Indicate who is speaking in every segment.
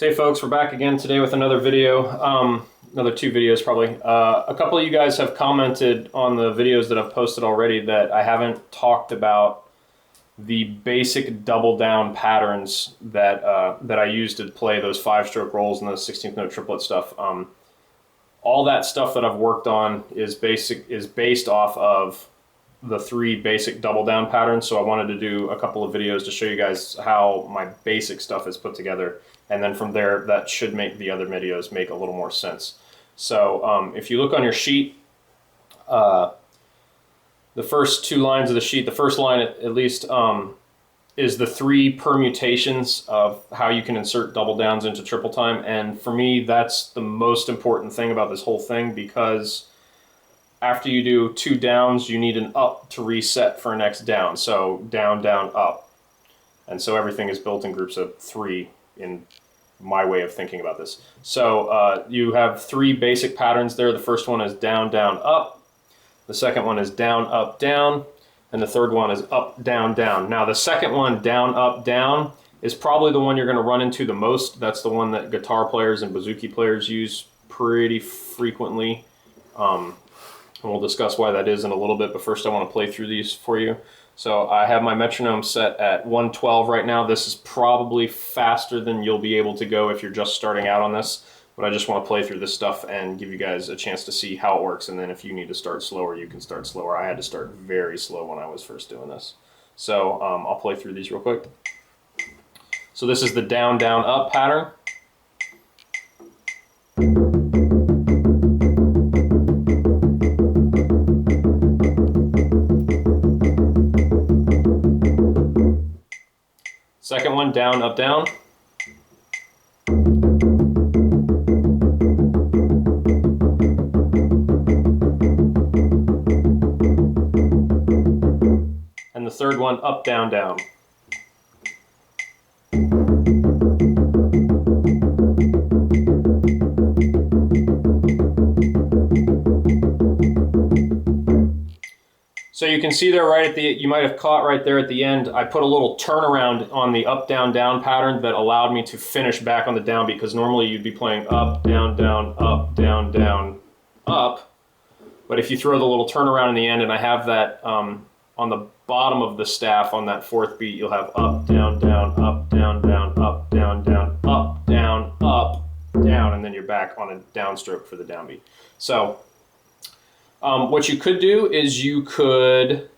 Speaker 1: So hey folks, we're back again today with another video, another two videos probably. A couple of you guys have commented on the videos that I've posted already that I haven't talked about the basic double down patterns that that I use to play those 5-stroke rolls and those 16th note triplet stuff. All that stuff that I've worked on is based off of the 3 basic double down patterns. So I wanted to do a couple of videos to show you guys how my basic stuff is put together. And then from there, that should make the other videos make a little more sense. So if you look on your sheet, the first 2 lines of the sheet, the first line at least is the 3 permutations of how you can insert double downs into triple time. And for me, that's the most important thing about this whole thing, because after you do 2 downs, you need an up to reset for a next down. So down, down, up. And so everything is built in groups of 3 in my way of thinking about this. So you have 3 basic patterns there. The first one is down, down, up. The second one is down, up, down. And the third one is up, down, down. Now the second one, down, up, down, is probably the one you're going to run into the most. That's the one that guitar players and bouzouki players use pretty frequently. And we'll discuss why that is in a little bit, but first I want to play through these for you. So I have my metronome set at 112 right now. This is probably faster than you'll be able to go if you're just starting out on this, but I just want to play through this stuff and give you guys a chance to see how it works, and then if you need to start slower, you can start slower. I had to start very slow when I was first doing this. So I'll play through these real quick. So this is the down, down, up pattern. Second one, down, up, down. And the third one, up, down, down. So you can see there right at the, you might have caught right there at the end, I put a little turnaround on the up, down, down pattern that allowed me to finish back on the down, because normally you'd be playing up, down, down, up, down, down, up. But if you throw the little turnaround in the end, and I have that on the bottom of the staff on that 4th beat, you'll have up, down, down, up, down, down, up, down, down, up, down, up, down, and then you're back on a downstroke for the downbeat. So what you could do is you could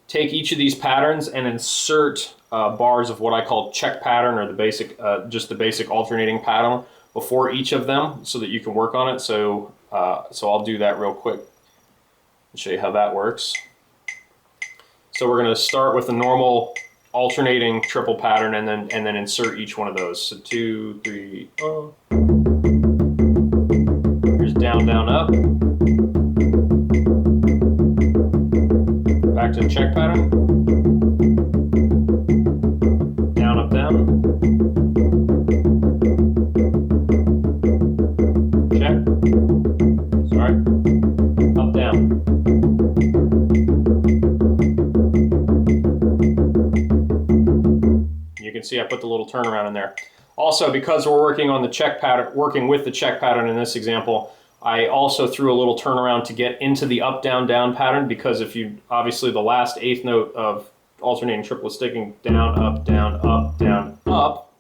Speaker 1: take each of these patterns and insert bars of what I call check pattern, or the basic, just the basic alternating pattern before each of them, so that you can work on it. So so I'll do that real quick and show you how that works. So we're going to start with a normal alternating triple pattern, and then insert each one of those. So 2, 3, oh. Here's down, down, up. Back to the check pattern. Down, up, down. Check. Sorry. Up, down. You can see I put the little turnaround in there. Also, because we're working on the check pattern, working with the check pattern in this example, I also threw a little turnaround to get into the up, down, down pattern, because if you, obviously the last 8th note of alternating triple sticking down, up, down, up, down, up,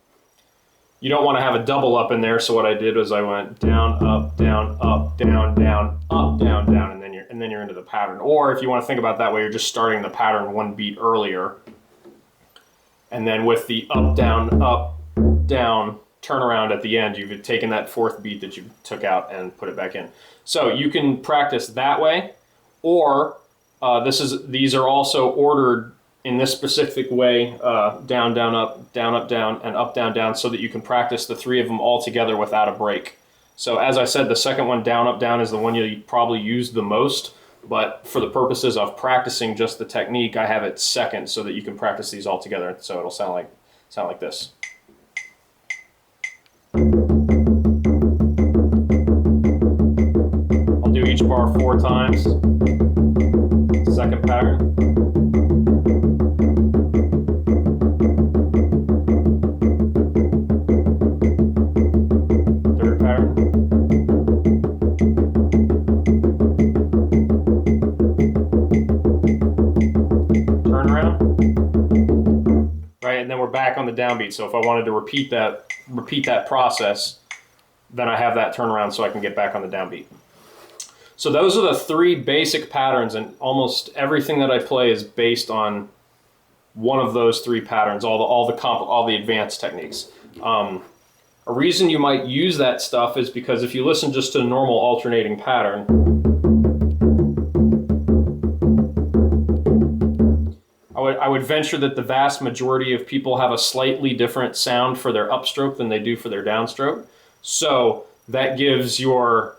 Speaker 1: you don't want to have a double up in there. So what I did was I went down, up, down, up, down, down, up, down, down, and then you're into the pattern. Or if you want to think about it that way, you're just starting the pattern 1 beat earlier, and then with the up, down, turnaround at the end, you've taken that 4th beat that you took out and put it back in. So you can practice that way, or these are also ordered in this specific way, down, down, up, down, and up, down, down, so that you can practice the 3 of them all together without a break. So as I said, the second one, down, up, down, is the one you probably use the most, but for the purposes of practicing just the technique, I have it second so that you can practice these all together. So it'll sound like this. I'll do each bar 4 times. Second pattern. Turn around. Right, and then we're back on the downbeat. So if I wanted to repeat that process, then I have that turnaround so I can get back on the downbeat. So those are the three basic patterns, and almost everything that I play is based on one of those three patterns, all the advanced techniques. A reason you might use that stuff is because if you listen just to a normal alternating pattern, I would venture that the vast majority of people have a slightly different sound for their upstroke than they do for their downstroke. So that gives your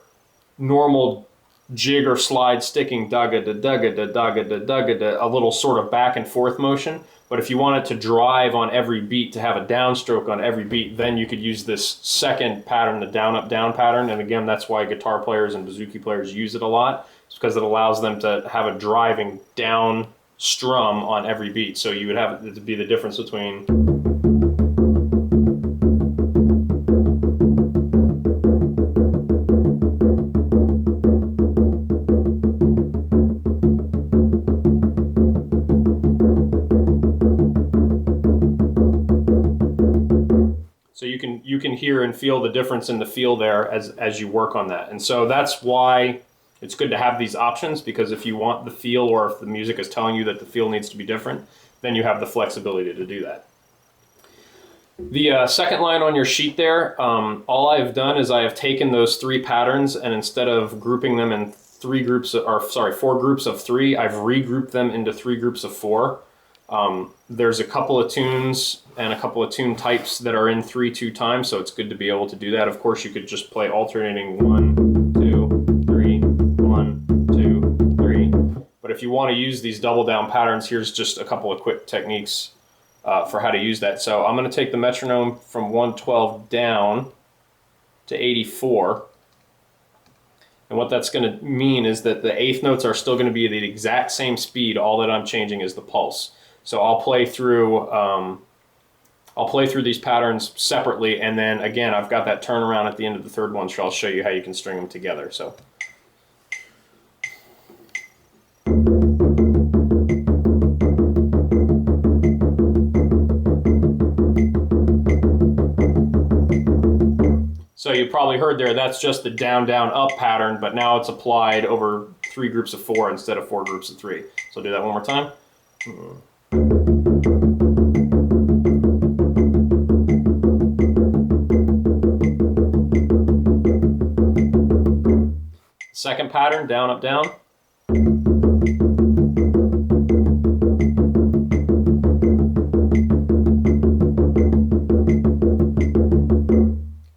Speaker 1: normal jig or slide sticking da-ga-da-da-ga-da-da-ga-da-da-ga-da a little sort of back and forth motion. But if you want it to drive on every beat, to have a downstroke on every beat, then you could use this second pattern, the down-up-down pattern. And again, that's why guitar players and bouzouki players use it a lot. It's because it allows them to have a driving down strum on every beat. So you would have it to be the difference between you can hear and feel the difference in the feel there as you work on that. And so that's why it's good to have these options, because if you want the feel, or if the music is telling you that the feel needs to be different, then you have the flexibility to do that. The second line on your sheet there, all I've done is I have taken those three patterns, and instead of grouping them in four groups of three, I've regrouped them into 3 groups of 4. There's a couple of tunes and a couple of tune types that are in 3/2 time, so it's good to be able to do that. Of course, you could just play alternating 1, 2, 3, 1, 2, 3. But if you want to use these double down patterns, here's just a couple of quick techniques for how to use that. So I'm going to take the metronome from 112 down to 84. And what that's going to mean is that the eighth notes are still going to be the exact same speed. All that I'm changing is the pulse. So I'll play through these patterns separately, and then again I've got that turnaround at the end of the third one, so I'll show you how you can string them together. So you probably heard there, that's just the down, down, up pattern, but now it's applied over 3 groups of 4 instead of 4 groups of 3. So I'll do that one more time. Second pattern, down, up, down.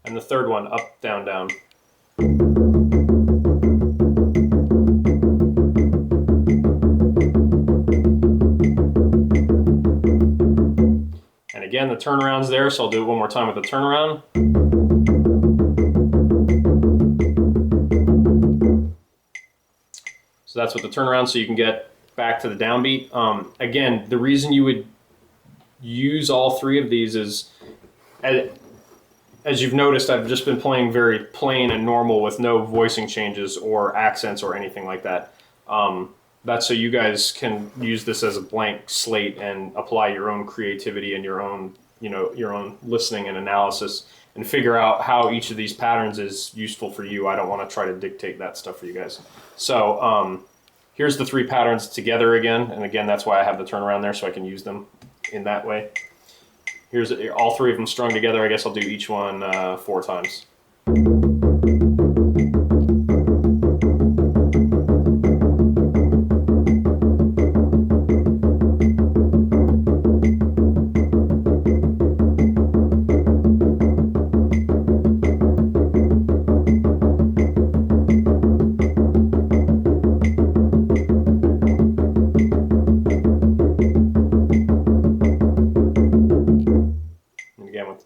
Speaker 1: And the third one, up, down, down. And again, the turnaround's there, so I'll do it one more time with the turnaround. So that's with the turnaround, so you can get back to the downbeat. Again, the reason you would use all 3 of these is, as you've noticed, I've just been playing very plain and normal with no voicing changes or accents or anything like that. That's so you guys can use this as a blank slate and apply your own creativity and your own listening and analysis, and figure out how each of these patterns is useful for you. I don't want to try to dictate that stuff for you guys. So here's the 3 patterns together again, and again that's why I have the turnaround there, so I can use them in that way. Here's all 3 of them strung together. I guess I'll do each one 4 times.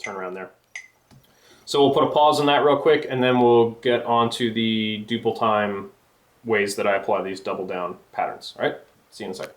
Speaker 1: Turnaround there. So we'll put a pause on that real quick, and then we'll get on to the duple time ways that I apply these double down patterns. All right, see you in a second.